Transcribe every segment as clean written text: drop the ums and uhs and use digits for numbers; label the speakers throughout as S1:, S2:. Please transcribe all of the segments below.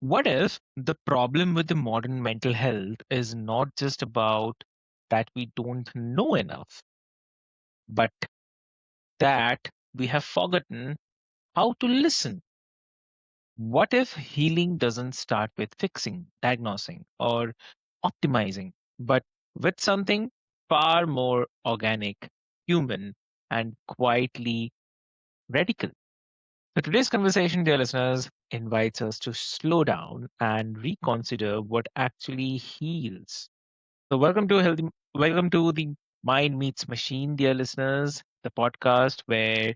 S1: What if the problem with the modern mental health is not just about that we don't know enough, but that we have forgotten how to listen? What if healing doesn't start with fixing, diagnosing, or optimizing, but with something far more organic, human, and quietly radical? So today's conversation, dear listeners, invites us to slow down and reconsider what actually heals. So welcome to the Mind Meets Machine, dear listeners, the podcast where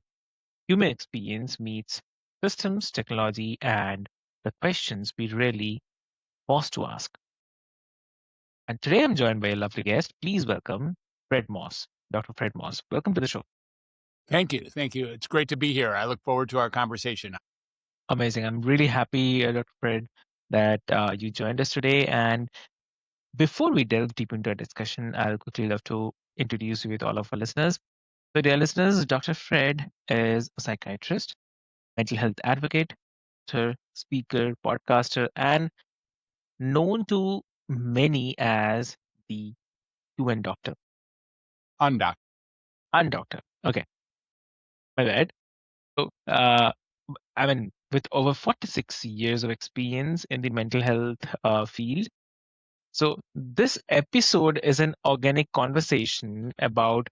S1: human experience meets systems, technology, and the questions we really pause to ask. And today I'm joined by a lovely guest. Please welcome Fred Moss, Dr. Fred Moss. Welcome to the show.
S2: Thank you. Thank you. It's great to be here. I look forward to our conversation.
S1: Amazing. I'm really happy, Dr. Fred, that you joined us today. And before we delve deep into our discussion, I'll quickly love to introduce you with all of our listeners. So, dear listeners, Dr. Fred is a psychiatrist, mental health advocate, speaker, podcaster, and known to many as the UN doctor.
S2: Undoc.
S1: Undoctor. Okay, my bad. So, with over 46 years of experience in the mental health field, so this episode is an organic conversation about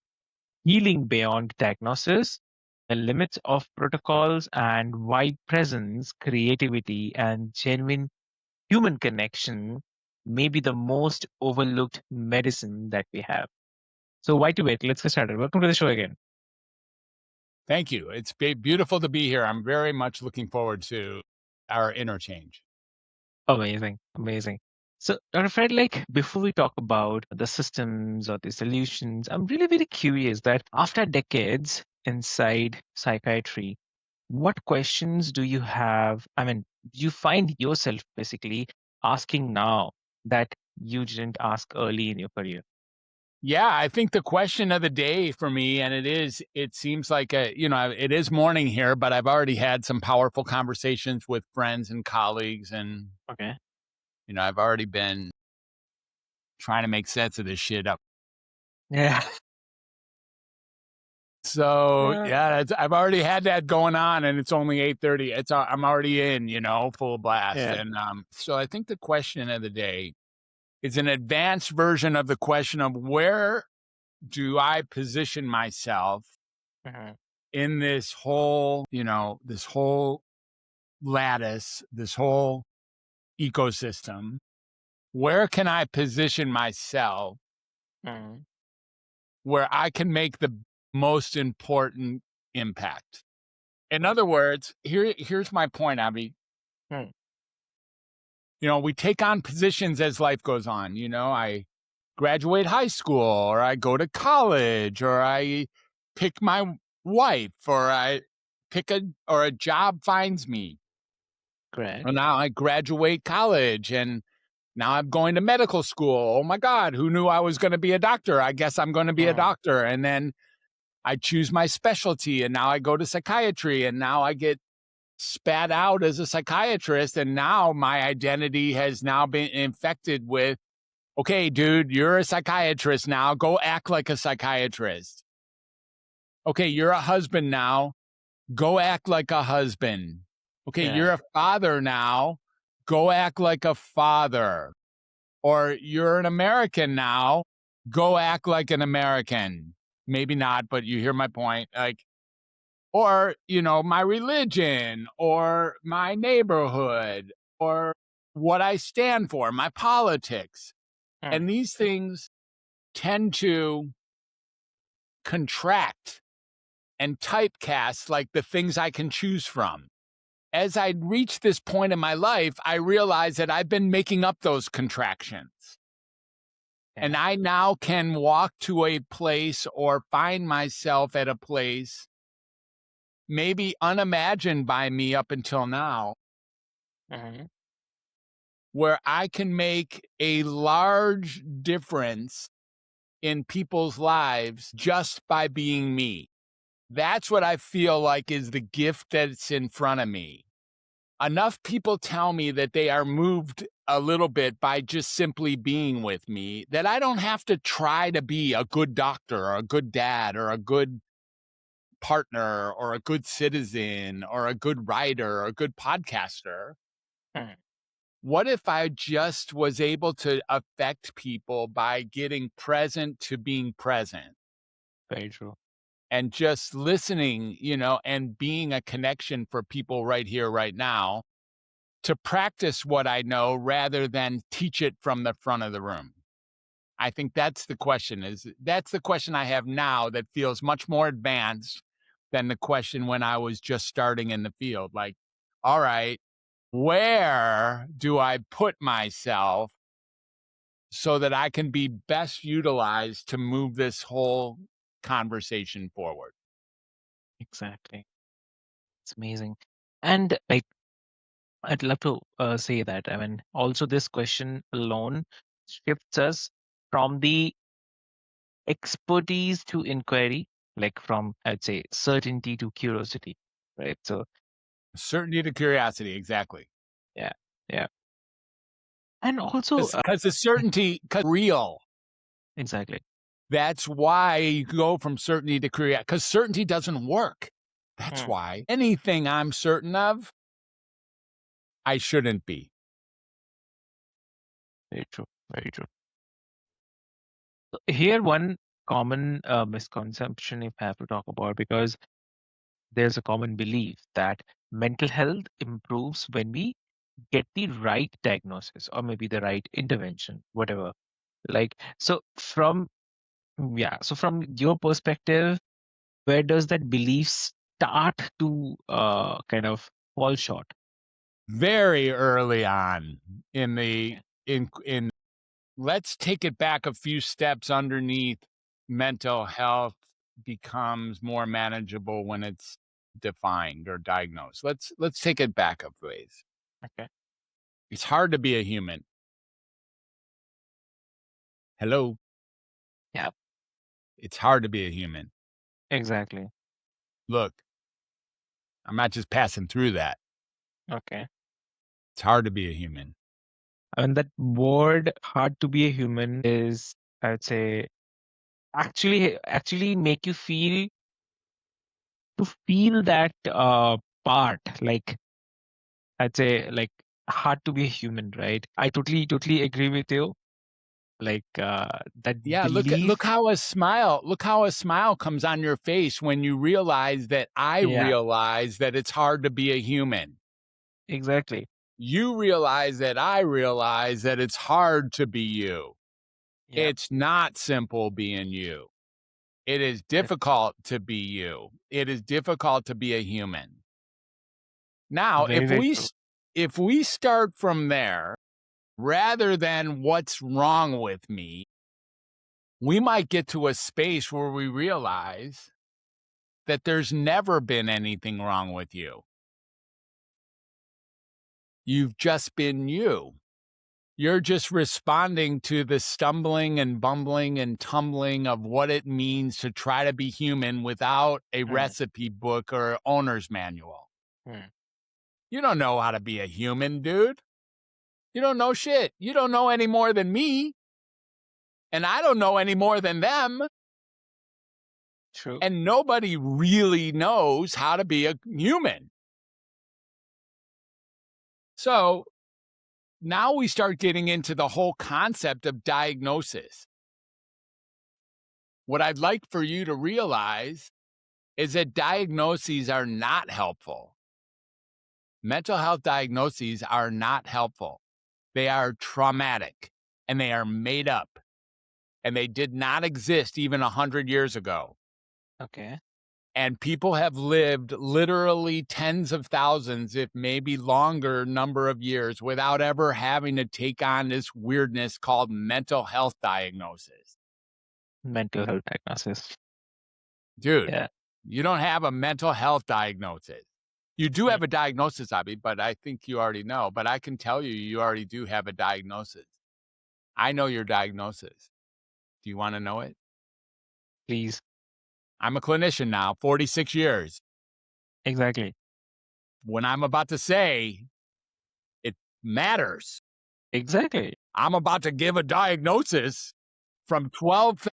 S1: healing beyond diagnosis, the limits of protocols, and why presence, creativity, and genuine human connection may be the most overlooked medicine that we have. So, why to wait? Let's get started. Welcome to the show again.
S2: Thank you. It's beautiful to be here. I'm very much looking forward to our interchange.
S1: Amazing, amazing. So, Dr. Fred, like before we talk about the systems or the solutions, I'm really very curious that after decades inside psychiatry, what questions do you have? Do you find yourself basically asking now that you didn't ask early in your career?
S2: Yeah, I think the question of the day for me, and it seems like it is morning here, but I've already had some powerful conversations with friends and colleagues, and
S1: Okay.
S2: I've already been trying to make sense of this shit up.
S1: Yeah.
S2: So
S1: Yeah.
S2: yeah, I've already had that going on, and it's only 8:30. I'm already in, full blast,
S1: Yeah.
S2: and so I think the question of the day is an advanced version of the question of where do I position myself
S1: Mhm.
S2: in this whole lattice, this whole ecosystem. Where can I position myself
S1: Mhm.
S2: where I can make the most important impact? In other words, here's my point, Abby.
S1: Mhm.
S2: We take on positions as life goes on. I graduate high school, or I go to college, or I pick my wife, or I pick a job finds me.
S1: Correct.
S2: Well, now I graduate college, and now I'm going to medical school. Oh my God, who knew I was going to be a doctor? I guess I'm going to be a
S1: Mhm.
S2: doctor. And then I choose my specialty, and now I go to psychiatry, and now I get spat out as a psychiatrist. And now my identity has now been infected with, okay, dude, you're a psychiatrist now. Go act like a psychiatrist. Okay, you're a husband now. Go act like a husband. Okay,
S1: Yeah.
S2: you're a father now. Go act like a father. Or you're an American now. Go act like an American. Maybe not, but you hear my point. Or, my religion, or my neighborhood, or what I stand for, my politics.
S1: Mhm.
S2: And these things tend to contract and typecast like the things I can choose from. As I reach this point in my life, I realize that I've been making up those contractions. And
S1: Yeah.
S2: I now can walk to a place or find myself at a place maybe unimagined by me up until now,
S1: Mhm.
S2: where I can make a large difference in people's lives just by being me. That's what I feel like is the gift that's in front of me. enough people tell me that they are moved a little bit by just simply being with me, that I don't have to try to be a good doctor or a good dad or a good partner or a good citizen or a good writer or a good podcaster.
S1: Hmm.
S2: What if I just was able to affect people by getting present to being present
S1: Very true.
S2: and just listening, and being a connection for people right here, right now, to practice what I know rather than teach it from the front of the room? I think that's the question I have now that feels much more advanced than the question when I was just starting in the field. Like, all right, where do I put myself so that I can be best utilized to move this whole conversation forward?
S1: Exactly. It's amazing. And like, I'd love to say that. I mean, also, this question alone shifts us from the expertise to inquiry, like from, I'd say, certainty to curiosity, right? So,
S2: Certainty to curiosity, exactly.
S1: yeah, yeah. And also,
S2: Because the certainty, because real.
S1: exactly.
S2: That's why you go from certainty to curiosity, because certainty doesn't work. That's
S1: Hmm.
S2: why anything I'm certain of, I shouldn't be.
S1: Very true. Very true. So here, one common misconception, if I have to talk about, because there's a common belief that mental health improves when we get the right diagnosis or maybe the right intervention, whatever. Like, so from, yeah, so from your perspective, where does that belief start to kind of fall short?
S2: Very early on in the
S1: Okay.
S2: in let's take it back a few steps underneath. Mental health becomes more manageable when it's defined or diagnosed. Let's take it back a ways.
S1: Okay.
S2: It's hard to be a human. Hello.
S1: Yeah,
S2: It's hard to be a human.
S1: exactly.
S2: Look, I'm not just passing through that.
S1: Okay.
S2: It's hard to be a human.
S1: And that word hard to be a human is, I would say, actually make you feel to feel that part, like, I'd say, like, hard to be a human, right? I totally agree with you. Like, that
S2: Yeah, look
S1: belief.
S2: how a smile comes on your face when you realize that I
S1: Yeah,
S2: realize that it's hard to be a human.
S1: exactly.
S2: You realize that I realize that it's hard to be you.
S1: Yeah,
S2: It's not simple being you. It is difficult to be you. It is difficult to be a human. Now,
S1: very, very true.
S2: if we start from there rather than what's wrong with me, we might get to a space where we realize that there's never been anything wrong with you. You've just been you. You're just responding to the stumbling and bumbling and tumbling of what it means to try to be human without a
S1: Hmm,
S2: recipe book or owner's manual.
S1: hmm,
S2: You don't know how to be a human, dude. You don't know shit. You don't know any more than me, and I don't know any more than them.
S1: true.
S2: And nobody really knows how to be a human. So now we start getting into the whole concept of diagnosis. What I'd like for you to realize is that diagnoses are not helpful. Mental health diagnoses are not helpful. They are traumatic and they are made up, and they did not exist even 100 years ago.
S1: Okay.
S2: And people have lived literally tens of thousands, if maybe longer number of years without ever having to take on this weirdness called mental health diagnosis.
S1: Mental health diagnosis.
S2: Dude,
S1: Yeah.
S2: you don't have a mental health diagnosis. You do
S1: Hmm.
S2: have a diagnosis, Abby, but I think you already know. But I can tell you, you already do have a diagnosis. I know your diagnosis. Do you want to know it?
S1: Please.
S2: I'm a clinician now, 46 years.
S1: Exactly.
S2: When I'm about to say matters.
S1: Exactly.
S2: I'm about to give a diagnosis from 12,000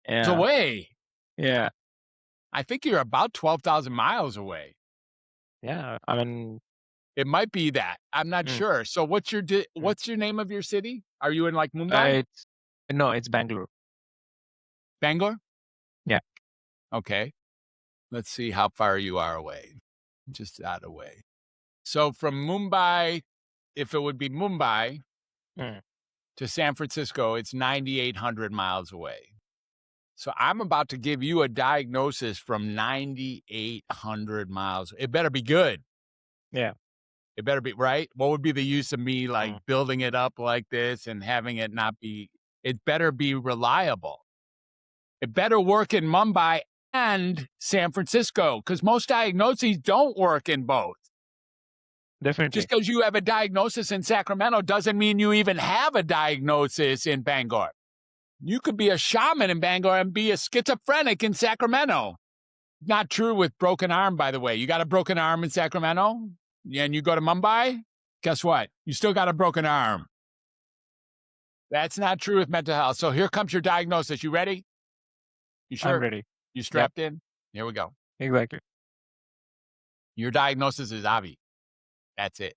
S1: Yeah.
S2: away.
S1: Yeah.
S2: I think you're about 12,000 miles away.
S1: Yeah. I mean,
S2: It might be that. I'm not
S1: mm,
S2: sure. So what's your
S1: mm.
S2: what's your name of your city? Are you in like Mumbai?
S1: It's no, it's Bangalore.
S2: Bangor?
S1: Yeah.
S2: Okay. Let's see how far you are away. Just that away. So from Mumbai, if it would be Mumbai
S1: Mm.
S2: to San Francisco, it's 9,800 miles away. So I'm about to give you a diagnosis from 9,800 miles. It better be good.
S1: Yeah.
S2: It better be right. What would be the use of me like
S1: Mm.
S2: building it up like this and having it not be? It better be reliable. It better work in Mumbai and San Francisco because most diagnoses don't work in both.
S1: Definitely.
S2: Just because you have a diagnosis in Sacramento doesn't mean you even have a diagnosis in Bangor. You could be a shaman in Bangor and be a schizophrenic in Sacramento. Not true with broken arm, by the way. You got a broken arm in Sacramento and you go to Mumbai, guess what? You still got a broken arm. That's not true with mental health. So here comes your diagnosis. You ready? You
S1: I'm
S2: sure?
S1: ready.
S2: You
S1: Yep.
S2: strapped in? Here we go.
S1: Exactly.
S2: Your diagnosis is Avi. That's it.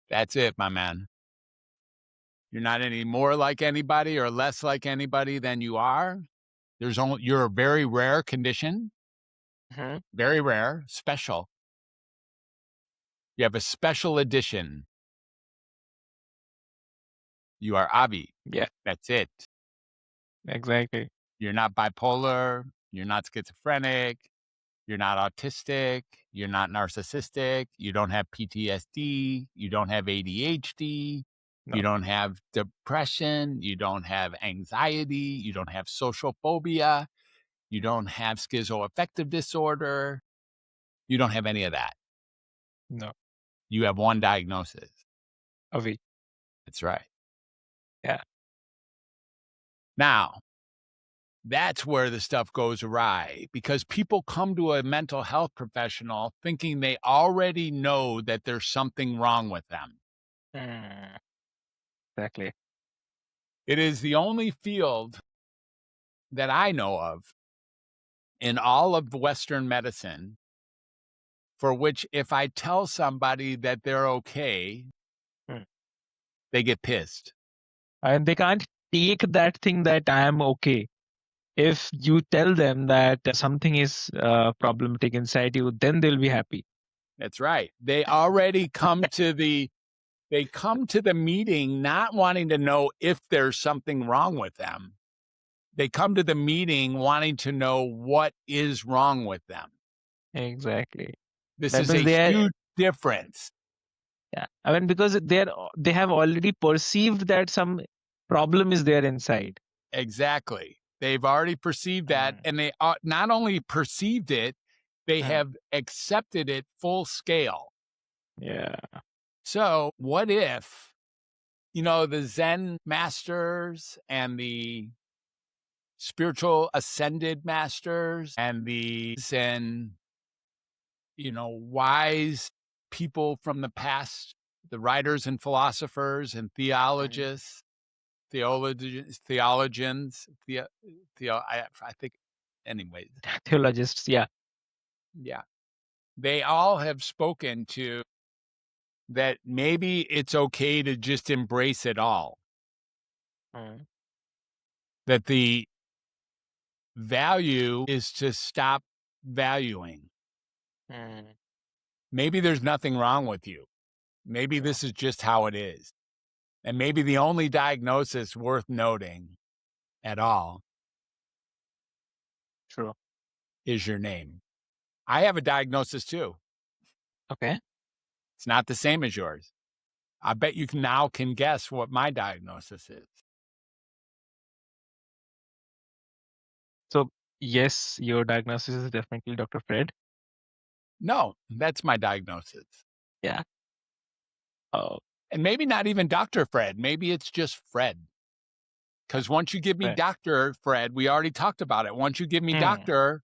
S2: That's it, my man. You're not any more like anybody or less like anybody than you are. You're a very rare condition,
S1: Mhm.
S2: very rare, special. You have a special edition. You are Avi.
S1: Yeah.
S2: That's it.
S1: Exactly.
S2: You're not bipolar. You're not schizophrenic. You're not autistic. You're not narcissistic. You don't have PTSD. You don't have ADHD. You
S1: No.
S2: don't have depression. You don't have anxiety. You don't have social phobia. You don't have schizoaffective disorder. You don't have any of that.
S1: No.
S2: You have one diagnosis.
S1: Avi.
S2: That's right.
S1: Yeah.
S2: Now, that's where the stuff goes awry because people come to a mental health professional thinking they already know that there's something wrong with them.
S1: Mm. Exactly.
S2: It is the only field that I know of in all of Western medicine for which if I tell somebody that they're okay,
S1: Mm.
S2: they get pissed.
S1: And they can't take that thing that I am okay. If you tell them that something is problematic inside you, then they'll be happy.
S2: That's right. They already come to the meeting not wanting to know if there's something wrong with them. They come to the meeting wanting to know what is wrong with them.
S1: Exactly.
S2: This
S1: That
S2: is
S1: means
S2: a
S1: they are,
S2: huge difference.
S1: yeah. I mean, because they have already perceived that some problem is there inside.
S2: Exactly. They've already perceived that,
S1: Mm.
S2: and they not only perceived it, they
S1: Mm.
S2: have accepted it full scale.
S1: Yeah.
S2: So, what if, the Zen masters and the spiritual ascended masters and the Zen, wise people from the past, the writers and philosophers and
S1: Mm.
S2: theologists, theologians, I think, anyways,
S1: Theologists, yeah.
S2: yeah, they all have spoken to that maybe it's okay to just embrace it all,
S1: Mm.
S2: that the value is to stop valuing.
S1: Mm.
S2: Maybe there's nothing wrong with you. Maybe
S1: True.
S2: this is just how it is. And maybe the only diagnosis worth noting at all
S1: True.
S2: is your name. I have a diagnosis too.
S1: Okay.
S2: It's not the same as yours. I bet you can guess what my diagnosis is.
S1: So yes, your diagnosis is definitely Dr. Fred.
S2: No, that's my diagnosis.
S1: Yeah. Oh,
S2: And maybe not even Dr. Fred. Maybe it's just Fred. Because once you give me
S1: Fred.
S2: Dr. Fred, we already talked about it. Once you give me
S1: Mm.
S2: doctor,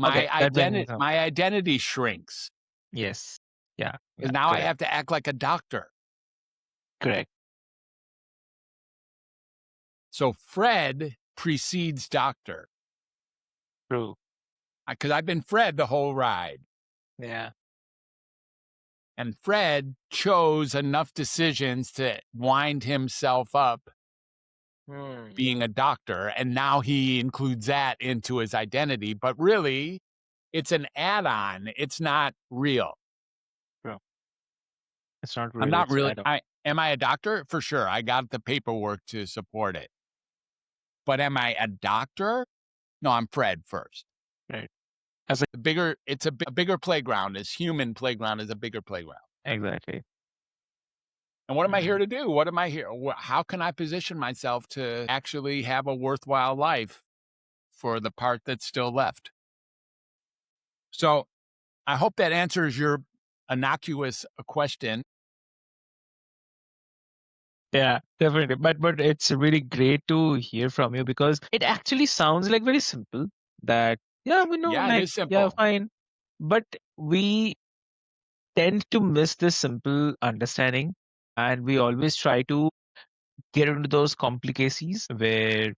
S1: Okay, that brings me some.
S2: my identity shrinks.
S1: Yes. Yeah.
S2: Because
S1: Yeah.
S2: now I
S1: Correct.
S2: have to act like a doctor.
S1: Correct.
S2: So Fred precedes doctor,
S1: True.
S2: because I've been Fred the whole ride.
S1: Yeah.
S2: And Fred chose enough decisions to wind himself up
S1: Hmm.
S2: being a doctor. And now he includes that into his identity. But really, it's an add on, it's not real.
S1: True. It's not
S2: I'm
S1: real.
S2: not
S1: It's
S2: really,
S1: add-on.
S2: am I a doctor? For sure. I got the paperwork to support it. But am I a doctor? No, I'm Fred first.
S1: Right. As a,
S2: The bigger, it's a bigger playground. This human playground is a bigger playground.
S1: exactly.
S2: And what am I
S1: Mm.
S2: here to do? What am I here? How can I position myself to actually have a worthwhile life for the part that's still left? So I hope that answers your innocuous question.
S1: Yeah, definitely. But it's really great to hear from you because it actually sounds like very simple that yeah, we know,
S2: Yeah, it
S1: like,
S2: is
S1: yeah,
S2: simple.
S1: fine. But we tend to miss this simple understanding, and we always try to get into those complicacies where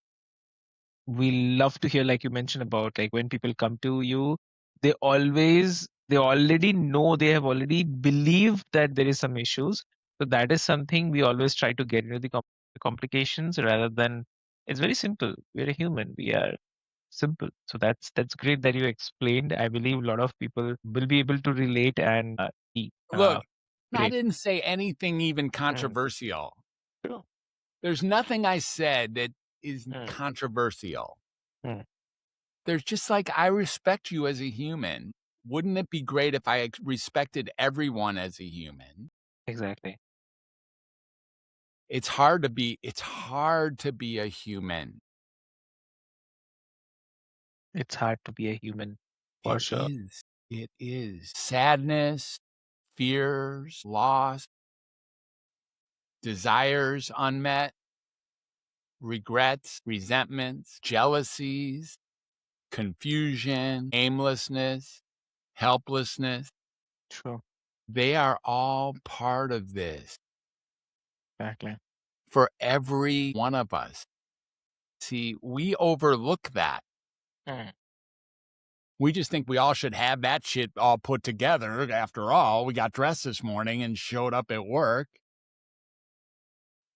S1: we love to hear, like you mentioned about, like when people come to you, they already know, they have already believed that there is some issues. So that is something we always try to get into the complications rather than it's very simple. We're a human. We are simple. So that's great that you explained. I believe a lot of people will be able to relate and be
S2: Look, I
S1: great.
S2: didn't say anything even
S1: Mm,
S2: controversial.
S1: true.
S2: There's nothing I said that is
S1: Mm,
S2: controversial.
S1: mm,
S2: There's just like, I respect you as a human. Wouldn't it be great if I respected everyone as a human?
S1: exactly.
S2: It's hard to be a human.
S1: It's hard to be a human for
S2: It
S1: sure.
S2: is. It is. Sadness, fears, loss, desires unmet, regrets, resentments, jealousies, confusion, aimlessness, helplessness.
S1: True.
S2: They are all part of this
S1: Exactly.
S2: for every one of us. See, we overlook that.
S1: Mm,
S2: We just think we all should have that shit all put together. After all, we got dressed this morning and showed up at work.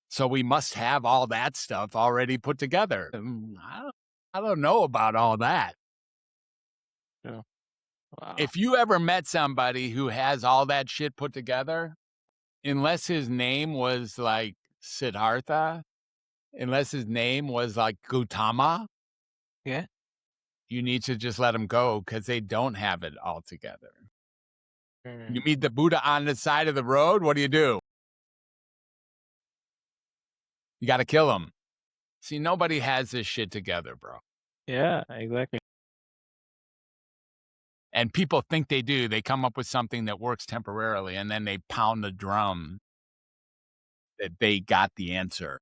S2: So we must have all that stuff already put together. I don't know about all that.
S1: true. Wow.
S2: If you ever met somebody who has all that shit put together, unless his name was like Siddhartha, unless his name was like Gautama,
S1: Yeah.
S2: you need to just let them go because they don't have it all together. You
S1: Mm,
S2: meet the Buddha on the side of the road, what do? You got to kill him. See, nobody has this shit together, bro.
S1: yeah, exactly.
S2: And people think they do. They come up with something that works temporarily and then they pound the drum that they got the answer.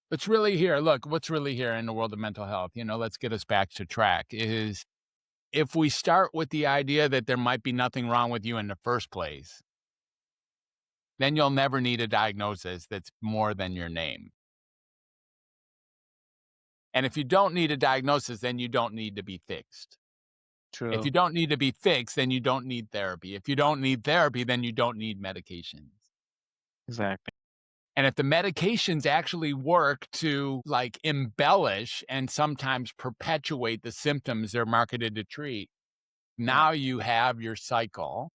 S2: What's really here, look, what's really here in the world of mental health, let's get us back to track, is if we start with the idea that there might be nothing wrong with you in the first place, then you'll never need a diagnosis that's more than your name. And if you don't need a diagnosis, then you don't need to be fixed. If
S1: True.
S2: you don't need to be fixed, then you don't need therapy. If you don't need therapy, then you don't need medications.
S1: Exactly.
S2: And if the medications actually work to like embellish and sometimes perpetuate the symptoms they're marketed to treat,
S1: Mm,
S2: now you have your cycle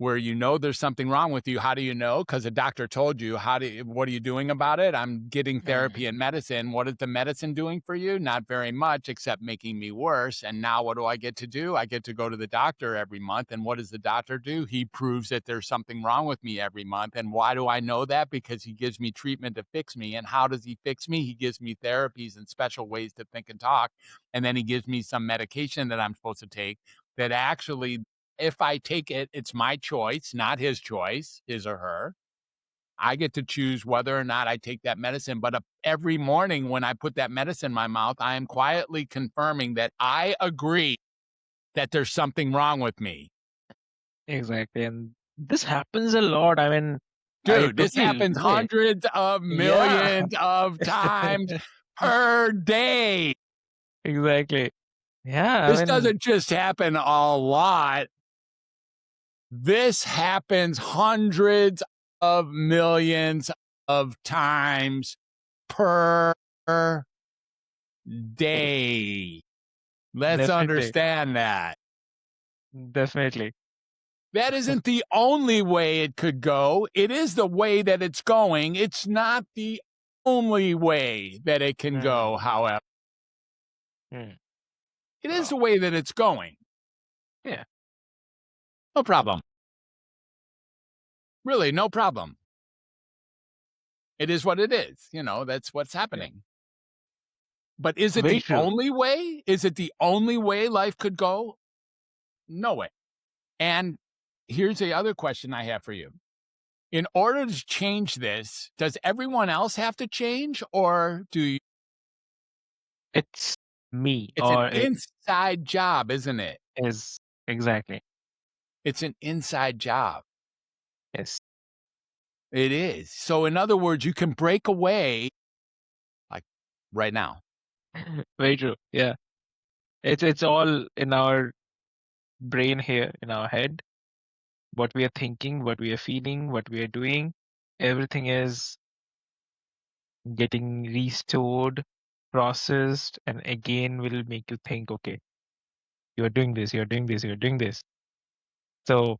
S2: where there's something wrong with you. How do you know? Because a doctor told you. What are you doing about it? I'm getting
S1: mm,
S2: therapy and medicine. What is the medicine doing for you? Not very much, except making me worse. And now what do I get to do? I get to go to the doctor every month. And what does the doctor do? He proves that there's something wrong with me every month. And why do I know that? Because he gives me treatment to fix me. And how does he fix me? He gives me therapies and special ways to think and talk. And then he gives me some medication that I'm supposed to take that actually, if I take it, it's my choice, not his choice, his or her. I get to choose whether or not I take that medicine. But every morning when I put that medicine in my mouth, I am quietly confirming that I agree that there's something wrong with me.
S1: Exactly. And this happens a lot. I mean, I
S2: Dude, this
S1: totally
S2: happens
S1: relate.
S2: hundreds of
S1: Yeah.
S2: millions of times per day.
S1: Exactly. Yeah.
S2: This
S1: I mean,
S2: doesn't just happen a lot. This happens hundreds of millions of times per day. Let's
S1: definitely.
S2: understand that.
S1: Definitely.
S2: That isn't the only way it could go. It is the way that it's going. It's not the only way that it can
S1: Hmm.
S2: go, however.
S1: Hmm.
S2: It is
S1: Wow.
S2: the way that it's going.
S1: Yeah.
S2: No problem. Really, no problem. It is what it is. That's what's
S1: Yeah.
S2: happening. But is it
S1: Very
S2: the
S1: true.
S2: only way? Is it the only way life could go? No way. And here's the other question I have for you. In order to change this, does everyone else have to change, or do you?
S1: It's me,
S2: It's an
S1: or it
S2: inside job, isn't it?
S1: is exactly.
S2: It's an inside job.
S1: Yes.
S2: It is. So in other words, you can break away like right now.
S1: Very true. Yeah. It's all in our brain here, in our head. What we are thinking, what we are feeling, what we are doing, everything is getting restored, processed, and again will make you think, okay, you're doing this, you're doing this, you're doing this. So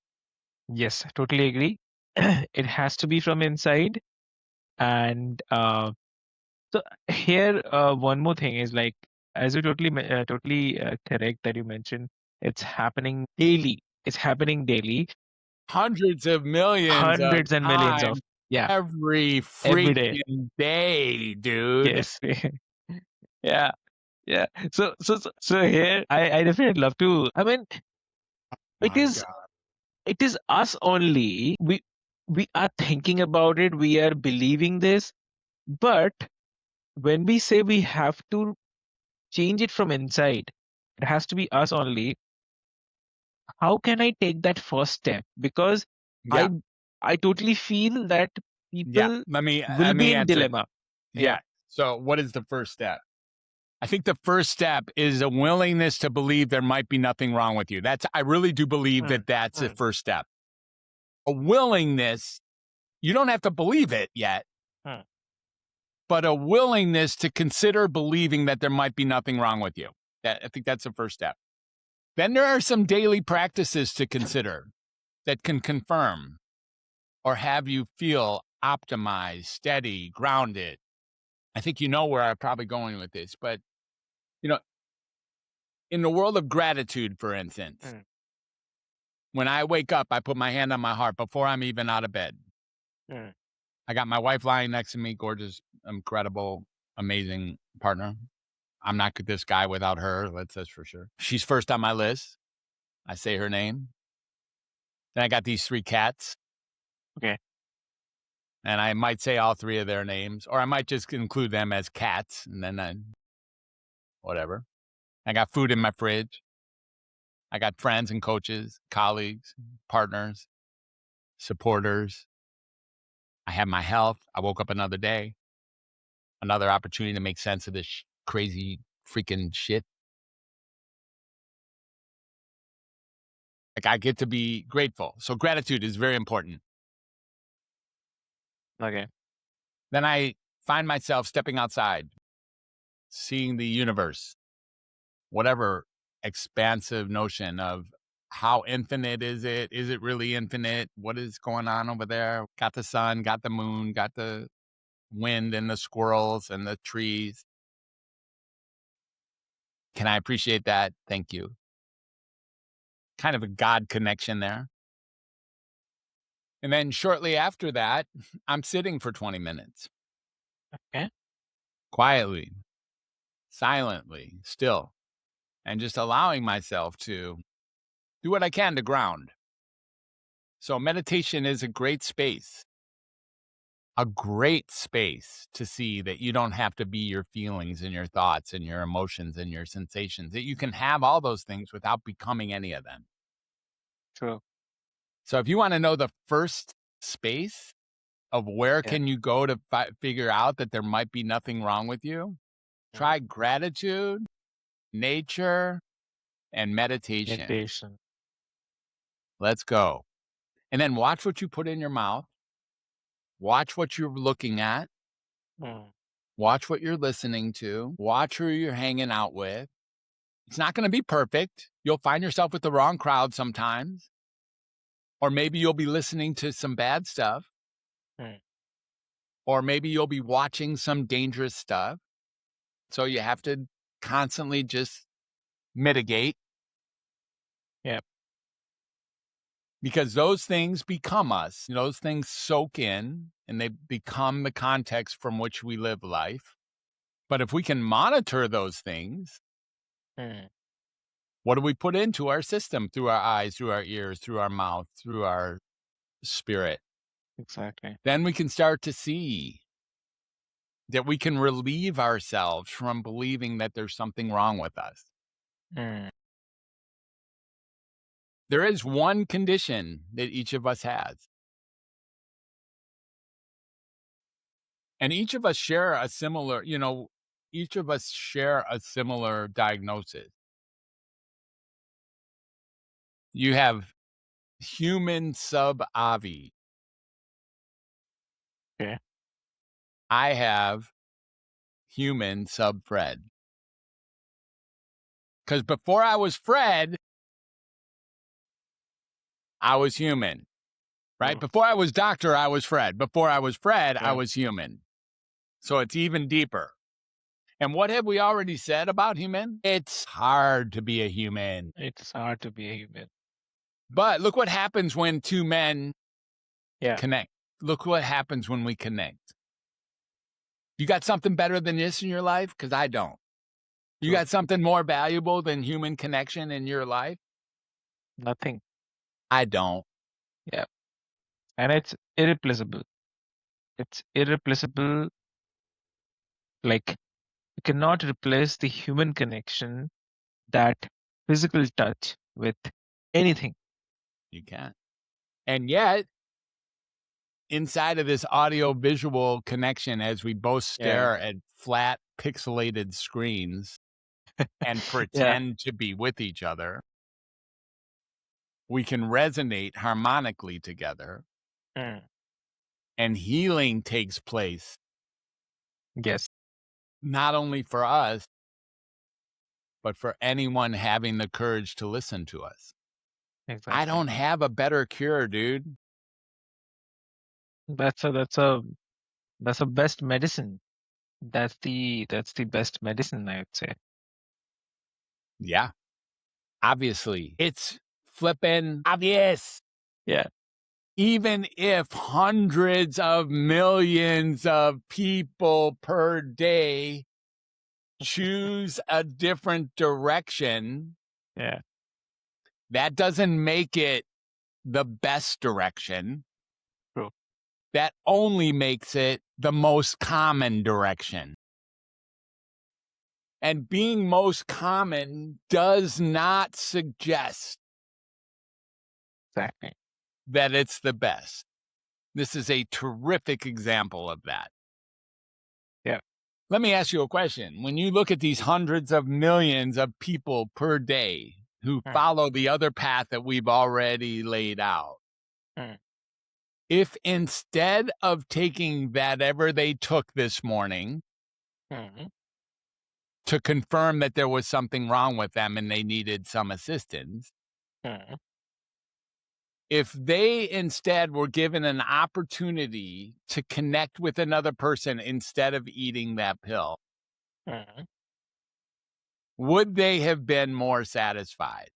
S1: yes, totally agree. It has to be from inside. And so here, one more thing is like, as you totally correct that you mentioned, it's happening daily. It's happening daily,
S2: Hundreds of millions of
S1: hundreds and millions of,
S2: times
S1: yeah,
S2: every
S1: every day.
S2: freaking day, dude.
S1: Yes. Yeah. Yeah. So here, I definitely love to. I mean,
S2: My
S1: because
S2: God.
S1: it is us only. We are thinking about it. We are believing this. But when we say we have to change it from inside, it has to be us only. How can I take that first step? Because
S2: Yeah.
S1: I I totally feel that
S2: Yeah.
S1: people
S2: Let me
S1: will
S2: let me
S1: be in
S2: answer.
S1: dilemma. Yeah.
S2: Yeah. So what is the first step? I think the first step is a willingness to believe there might be nothing wrong with you. I really do believe
S1: Mm,
S2: that that's the
S1: mm,
S2: first step. A willingness, you don't have to believe it yet,
S1: mm.
S2: but a willingness to consider believing that there might be nothing wrong with you. I think that's the first step. Then there are some daily practices to consider that can confirm or have you feel optimized, steady, grounded. I think you know where I'm probably going with this, but you know, in the world of gratitude, for instance,
S1: Mm,
S2: when I wake up, I put my hand on my heart before I'm even out of bed.
S1: mm.
S2: I got my wife lying next to me, gorgeous, incredible, amazing partner. I'm not this guy without her, that's for sure. She's first on my list. I say her name. Then I got these 3 cats,
S1: Okay.
S2: and I might say all 3 of their names, or I might just include them as cats, and then whatever. I got food in my fridge. I got friends and coaches, colleagues, partners, supporters. I have my health. I woke up another day, another opportunity to make sense of this crazy freaking shit. Like, I get to be grateful. So gratitude is very important.
S1: Okay.
S2: Then I find myself stepping outside, seeing the universe, whatever expansive notion of how infinite is it? Is it really infinite? What is going on over there? Got the sun, got the moon, got the wind and the squirrels and the trees. Can I appreciate that? Thank you. Kind of a God connection there. And then shortly after that, I'm sitting for 20 minutes,
S1: Okay.
S2: quietly, silently, still, and just allowing myself to do what I can to ground. So meditation is a great space to see that you don't have to be your feelings and your thoughts and your emotions and your sensations, that you can have all those things without becoming any of them.
S1: True.
S2: So if you want to know the first space of where
S1: Yeah.
S2: can you go to figure out that there might be nothing wrong with you, try gratitude, nature, and meditation.
S1: Meditation.
S2: Let's go. And then watch what you put in your mouth. Watch what you're looking at.
S1: Mm.
S2: Watch what you're listening to. Watch who you're hanging out with. It's not going to be perfect. You'll find yourself with the wrong crowd sometimes. Or maybe you'll be listening to some bad stuff.
S1: Mm.
S2: Or maybe you'll be watching some dangerous stuff. So you have to constantly just mitigate.
S1: Yeah.
S2: Because those things become us. Those things soak in and they become the context from which we live life. But if we can monitor those things,
S1: Mm.
S2: what do we put into our system through our eyes, through our ears, through our mouth, through our spirit?
S1: Exactly.
S2: Then we can start to see that we can relieve ourselves from believing that there's something wrong with us.
S1: Mm.
S2: There is one condition that each of us has. And each of us share a similar, each of us share a similar diagnosis. You have human sub-avi.
S1: Okay.
S2: I have human sub-Fred. Because before I was Fred, I was human, right?
S1: Mm.
S2: Before I was doctor, I was Fred. Before I was Fred, I
S1: Yeah.
S2: was human. So it's even deeper. And what have we already said about human? It's hard to be a human.
S1: It's hard to be a human.
S2: But look what happens when two men
S1: Yeah.
S2: connect. Look what happens when we connect. You got something better than this in your life? Because I don't. You
S1: True.
S2: got something more valuable than human connection in your life?
S1: Nothing.
S2: I don't.
S1: Yeah. And it's irreplaceable. It's irreplaceable. Like, you cannot replace the human connection, that physical touch, with anything.
S2: You can't. And yet, inside of this audio visual connection, as we both
S1: Yeah.
S2: stare at flat, pixelated screens and
S1: Yeah.
S2: pretend to be with each other, we can resonate harmonically together,
S1: Mm.
S2: and healing takes place,
S1: Yes.
S2: not only for us, but for anyone having the courage to listen to us. I
S1: Exactly.
S2: don't have a better cure, dude.
S1: That's a best medicine. That's the best medicine, I would say.
S2: Yeah, obviously. It's flippin' obvious.
S1: Yeah.
S2: Even if hundreds of millions of people per day choose a different direction,
S1: Yeah.
S2: that doesn't make it the best direction.
S1: True.
S2: That only makes it the most common direction. And being most common does not suggest
S1: Exactly.
S2: that it's the best. This is a terrific example of that.
S1: Yeah.
S2: Let me ask you a question. When you look at these hundreds of millions of people per day who
S1: Mm.
S2: follow the other path that we've already laid out,
S1: Mm.
S2: if instead of taking whatever they took this morning
S1: Mm.
S2: to confirm that there was something wrong with them and they needed some assistance,
S1: Mm.
S2: if they instead were given an opportunity to connect with another person instead of eating that pill,
S1: Mm.
S2: would they have been more satisfied?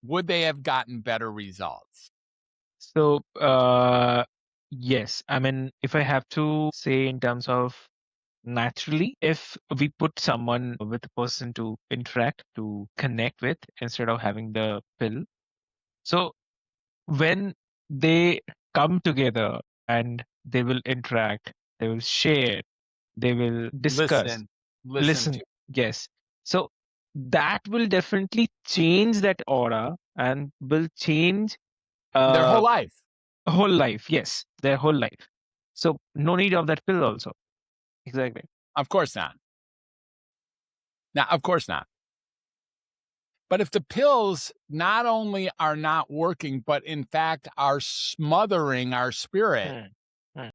S2: Would they have gotten better results?
S1: So, yes. I mean, if I have to say in terms of naturally, if we put someone with a person to interact, to connect with, instead of having the pill, so when they come together and they will interact, they will share, they will discuss,
S2: Listen
S1: listen.
S2: to.
S1: Yes. So that will definitely change that aura and will change
S2: Their whole
S1: Uh,
S2: life.
S1: whole life, yes, their whole life. So no need of that pill also. Exactly.
S2: Of course not. Now, of course not. But if the pills not only are not working, but in fact are smothering our spirit,
S1: Hmm. Hmm.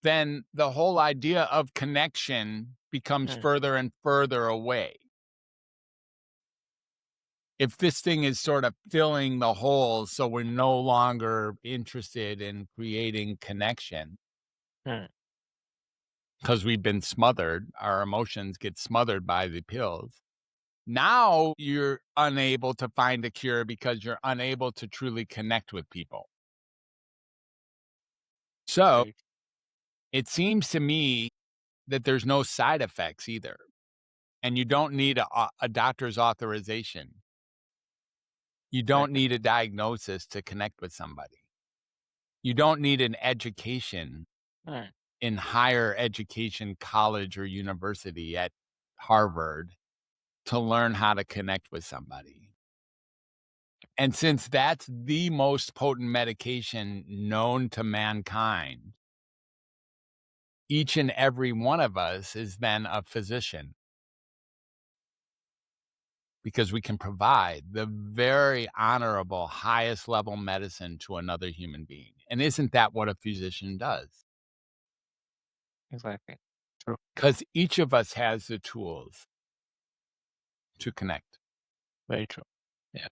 S2: then the whole idea of connection becomes
S1: Hmm.
S2: further and further away. If this thing is sort of filling the holes, so we're no longer interested in creating connection
S1: Hmm.
S2: because we've been smothered, our emotions get smothered by the pills. Now you're unable to find a cure because you're unable to truly connect with people. So
S1: Right.
S2: it seems to me that there's no side effects either. And you don't need a doctor's authorization. You don't
S1: Exactly.
S2: need a diagnosis to connect with somebody. You don't need an education
S1: Hmm.
S2: in higher education, college or university at Harvard to learn how to connect with somebody. And since that's the most potent medication known to mankind, each and every one of us is then a physician because we can provide the very honorable, highest level medicine to another human being. And isn't that what a physician does?
S1: Exactly. True.
S2: Because each of us has the tools to connect.
S1: Very true. Yeah.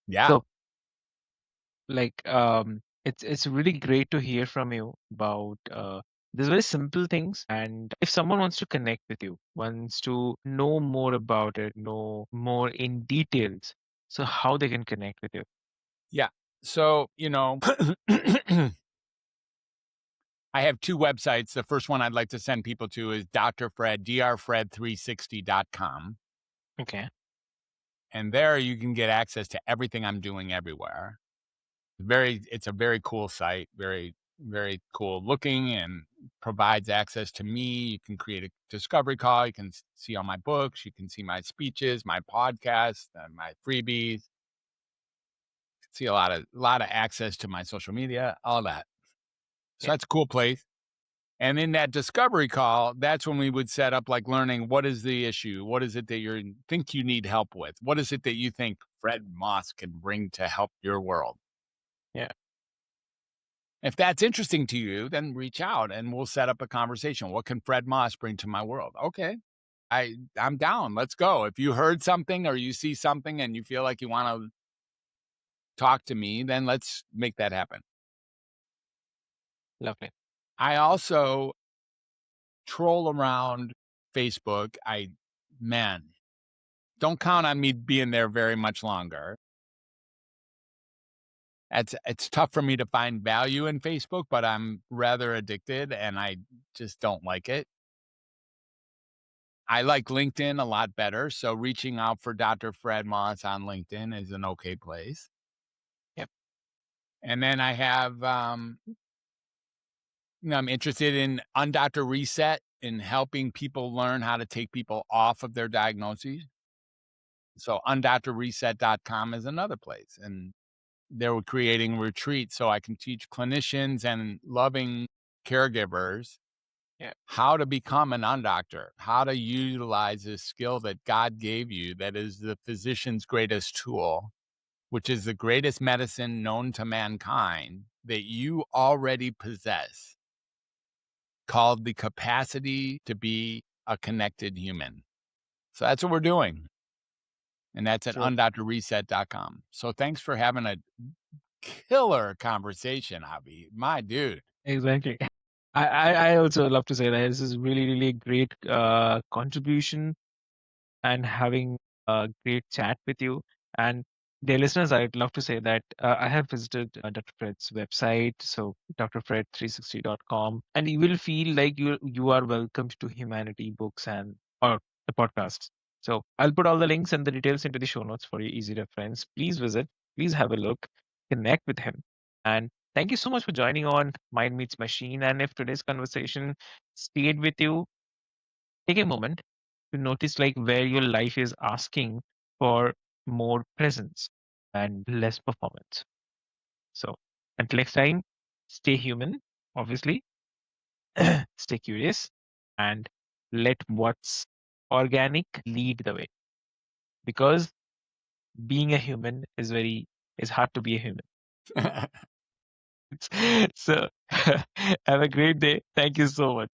S2: Yeah.
S1: So, like, it's really great to hear from you about these very simple things. And if someone wants to connect with you, wants to know more about it, know more in details, so how they can connect with you.
S2: Yeah. So, I have two websites. The first one I'd like to send people to is Dr. Fred, drfred360.com.
S1: Okay.
S2: And there you can get access to everything I'm doing everywhere. It's a very cool site, very, very cool looking and provides access to me. You can create a discovery call. You can see all my books. You can see my speeches, my podcasts, my freebies. See a lot of access to my social media, all that. So
S1: Yeah.
S2: that's a cool place. And in that discovery call, that's when we would set up like learning what is the issue? What is it that you think you need help with? What is it that you think Fred Moss can bring to help your world?
S1: Yeah.
S2: If that's interesting to you, then reach out and we'll set up a conversation. What can Fred Moss bring to my world? Okay. I'm down. Let's go. If you heard something or you see something and you feel like you want to talk to me, then let's make that happen.
S1: Lovely.
S2: I also troll around Facebook. Man, don't count on me being there very much longer. It's tough for me to find value in Facebook, but I'm rather addicted and I just don't like it. I like LinkedIn a lot better, so reaching out for Dr. Fred Moss on LinkedIn is an okay place.
S1: Yep.
S2: And then I have, I'm interested in Undoctor Reset in helping people learn how to take people off of their diagnoses. So undoctorreset.com is another place. And they were creating retreats so I can teach clinicians and loving caregivers
S1: Yeah.
S2: how to become an undoctor, how to utilize this skill that God gave you that is the physician's greatest tool, which is the greatest medicine known to mankind that you already possess, called the capacity to be a connected human. So that's what we're doing. And that's at
S1: True.
S2: undoctorreset.com. So thanks for having a killer conversation, Avi. My dude.
S1: Exactly. I also love to say that this is really, really great contribution and having a great chat with you. And dear listeners, I'd love to say that I have visited Dr. Fred's website, so drfred360.com, and you will feel like you are welcomed to Humanity Books and or the podcasts. So I'll put all the links and the details into the show notes for your easy reference. Please visit, please have a look, connect with him. And thank you so much for joining on Mind Meets Machine. And if today's conversation stayed with you, take a moment to notice like where your life is asking for more presence and less performance. So until next time, stay human, obviously, stay curious, and let what's organic lead the way. Because being a human is hard to be a human. So have a great day. Thank you so much.